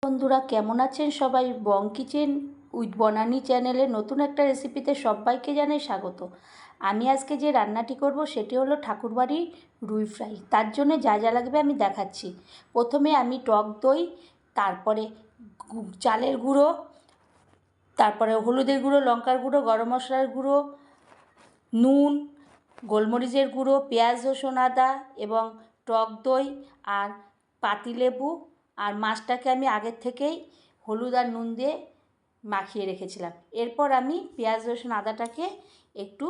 বন্ধুরা কেমন আছেন সবাই? বং কিচেন উইথ বনানী চ্যানেলে নতুন একটা রেসিপিতে সবাইকে জানাই স্বাগত। আমি আজকে যে রান্নাটি করব সেটি হলো ঠাকুরবাড়ি রুই ফ্রাই। তার জন্য যা যা লাগবে আমি দেখাচ্ছি। প্রথমে আমি টক দই, তারপরে চালের গুঁড়ো, তারপরে হলুদের গুঁড়ো, লঙ্কার গুঁড়ো, গরম মশলার গুঁড়ো, নুন, গোলমরিচের গুঁড়ো, পেঁয়াজ রসুন আদা এবং টক দই আর পাতিলেবু আর মাছটাকে আমি আগের থেকেই হলুদ আর নুন দিয়ে মাখিয়ে রেখেছিলাম। এরপর আমি পেঁয়াজ রসুন আদাটাকে একটু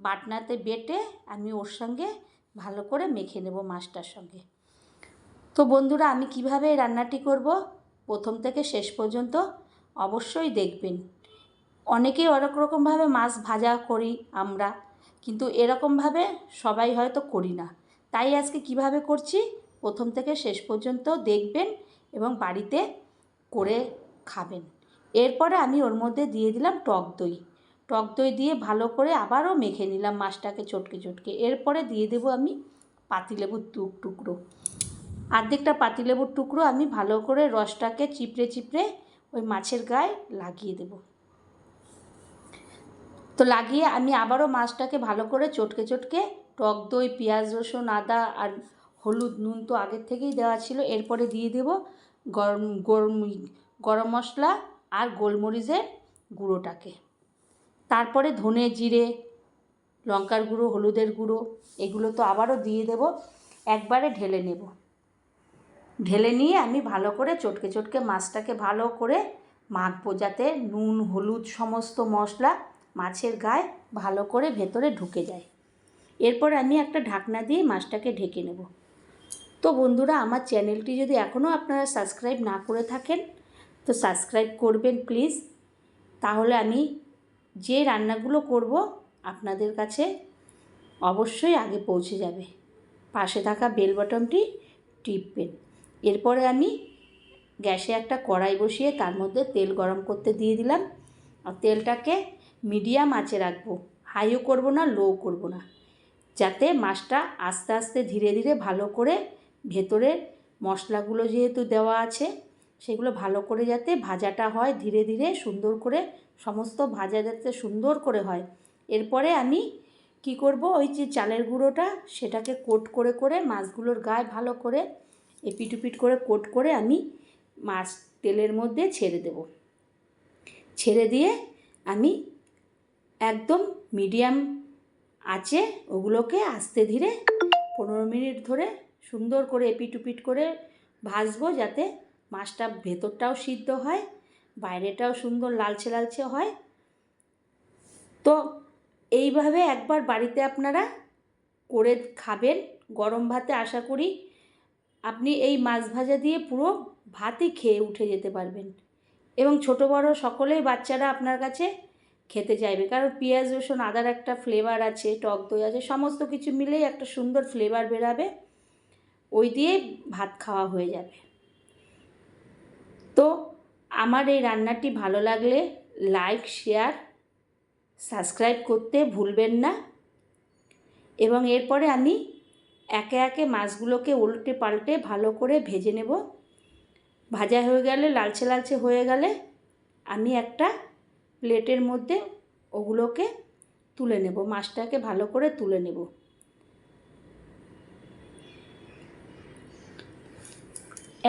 বাটনাতে বেটে আমি ওর সঙ্গে ভালো করে মেখে নেব মাছটার সঙ্গে। তো বন্ধুরা আমি কিভাবে এই রান্নাটি করব প্রথম থেকে শেষ পর্যন্ত অবশ্যই দেখবেন। অনেকেই অনেক রকমভাবে মাছ ভাজা করি আমরা, কিন্তু এরকমভাবে সবাই হয়তো করি না। তাই আজকে কিভাবে করছি প্রথম থেকে শেষ পর্যন্ত দেখবেন এবং বাড়িতে করে খাবেন। এরপরে আমি ওর মধ্যে দিয়ে দিলাম টক দই। টক দই দিয়ে ভালো করে আবারও মেখে নিলাম মাছটাকে চটকে চটকে। এরপরে দিয়ে দেবো আমি পাতিলেবুর টুকরো। অর্ধেকটা পাতিলেবুর টুকরো আমি ভালো করে রসটাকে চিপড়ে চিপড়ে ওই মাছের গায়ে লাগিয়ে দেব। তো লাগিয়ে আমি আবারও মাছটাকে ভালো করে চটকে চটকে টক দই, পেঁয়াজ রসুন আদা আর হলুদ নুন তো আগের থেকেই দেওয়া ছিল। এরপরে দিয়ে দেব গরম মশলা আর গোলমরিচের গুঁড়োটাকে, তারপরে ধনে জিরে, লঙ্কার গুঁড়ো, হলুদের গুঁড়ো এগুলো তো আবারও দিয়ে দেব। একবারে ঢেলে নেব। ঢেলে নিয়ে আমি ভালো করে চটকে চটকে মাছটাকে ভালো করে মাখবো, যাতে নুন হলুদ সমস্ত মশলা মাছের গায়ে ভালো করে ভেতরে ঢুকে যায়। এরপর আমি একটা ঢাকনা দিয়ে মাছটাকে ঢেকে নেব। তো বন্ধুরা আমার চ্যানেলটি যদি এখনও আপনারা সাবস্ক্রাইব না করে থাকেন তো সাবস্ক্রাইব করবেন প্লিজ। তাহলে আমি যে রান্নাগুলো করব আপনাদের কাছে অবশ্যই আগে পৌঁছে যাবে। পাশে থাকা বেল বাটনটি টিপবেন। এরপরে আমি গ্যাসে একটা কড়াই বসিয়ে তার মধ্যে তেল গরম করতে দিয়ে দিলাম। আর তেলটাকে মিডিয়াম আঁচে রাখবো, হাইও করব না লোও করব না, যাতে মাছটা আস্তে আস্তে ধীরে ধীরে ভালো করে ভেতরের মশলাগুলো যেহেতু দেওয়া আছে সেগুলো ভালো করে যাতে ভাজাটা হয় ধীরে ধীরে সুন্দর করে, সমস্ত ভাজা যাতে সুন্দর করে হয়। এরপরে আমি কি করব, ওই যে চালের গুঁড়োটা সেটাকে কোট করে করে মাছগুলোর গায়ে ভালো করে এপিট ওপিট করে কোট করে আমি মাছ তেলের মধ্যে ছেড়ে দেব। ছেড়ে দিয়ে আমি একদম মিডিয়াম আঁচে ওগুলোকে আস্তে ধীরে 15 মিনিট ধরে সুন্দর করে এপিট ওপিট করে ভাজবো, যাতে মাছটা ভেতরটাও সিদ্ধ হয় বাইরেটাও সুন্দর লালচে লালচে হয়। তো এইভাবে একবার বাড়িতে আপনারা করে খাবেন গরম ভাতে। আশা করি আপনি এই মাছ ভাজা দিয়ে পুরো ভাতই খেয়ে উঠে যেতে পারবেন এবং ছোট বড় সকলেই বাচ্চারা আপনার কাছে খেতে চাইবে, কারণ পেঁয়াজ রসুন আদার একটা ফ্লেভার আছে, টক দই আছে, সমস্ত কিছু মিলেই একটা সুন্দর ফ্লেভার বেরাবে, ওই দিয়ে ভাত খাওয়া হয়ে যাবে। তো আমার এই রান্নাটি ভালো লাগলে লাইক শেয়ার সাবস্ক্রাইব করতে ভুলবেন না। এবং এরপরে আমি একে একে মাছগুলোকে উল্টে পাল্টে ভালো করে ভেজে নেব। ভাজা হয়ে গেলে লালচে লালচে হয়ে গেলে আমি একটা প্লেটের মধ্যে ওগুলোকে তুলে নেব, মাছটাকে ভালো করে তুলে নেব।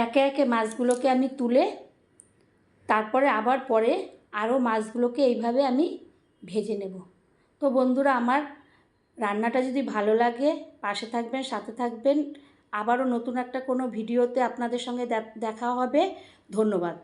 একে একে মাছগুলোকে আমি তুলে তারপরে আবার পরে আরও মাছগুলোকে এইভাবে আমি ভেজে নেব। তো বন্ধুরা আমার রান্নাটা যদি ভালো লাগে পাশে থাকবেন, সাথে থাকবেন। আবারও নতুন একটা কোনো ভিডিওতে আপনাদের সঙ্গে দেখা হবে। ধন্যবাদ।